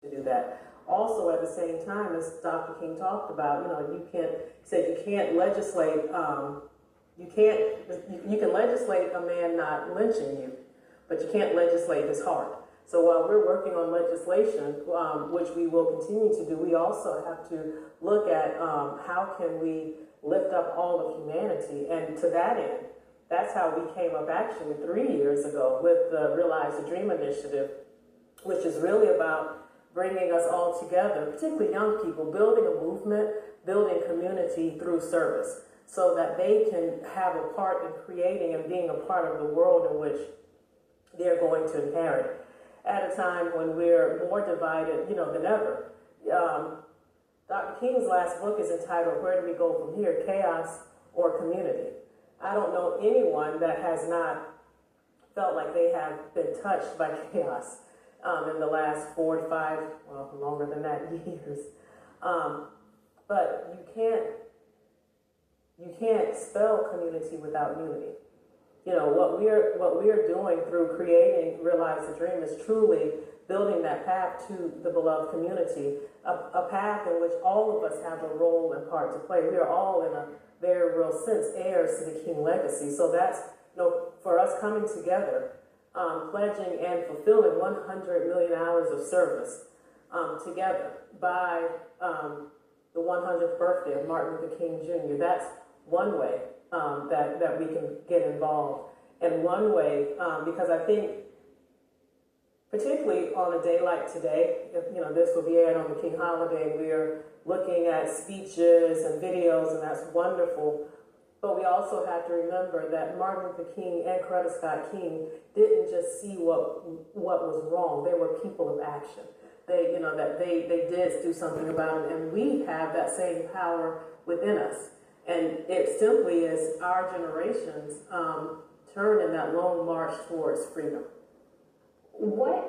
to do that. Also, at the same time, as Dr. King talked about, you can't legislate. You can legislate a man not lynching you, but you can't legislate his heart. So while we're working on legislation, which we will continue to do, we also have to look at how can we lift up all of humanity. And to that end, that's how we came up actually 3 years ago with the Realize the Dream initiative, which is really about bringing us all together, particularly young people, building a movement, building community through service, so that they can have a part in creating and being a part of the world in which they're going to inherit. At a time when we're more divided, than ever. Dr. King's last book is entitled, Where Do We Go From Here? Chaos or Community? I don't know anyone that has not felt like they have been touched by chaos in the last 4 to 5, well, longer than that, years. But you can't spell community without unity. What we're doing through creating Realize the Dream is truly building that path to the beloved community, a path in which all of us have a role and part to play. We are all, in a very real sense, heirs to the King legacy. So that's, for us coming together, pledging and fulfilling 100 million hours of service together by the 100th birthday of Martin Luther King Jr. That's one way that we can get involved. And one way, because I think, particularly on a day like today, this will be aired on the King holiday, we're looking at speeches and videos, and that's wonderful. But we also have to remember that Martin Luther King and Coretta Scott King didn't just see what was wrong. They were people of action. They did do something about it, and we have that same power within us. And it simply is our generation's turn in that long march towards freedom. What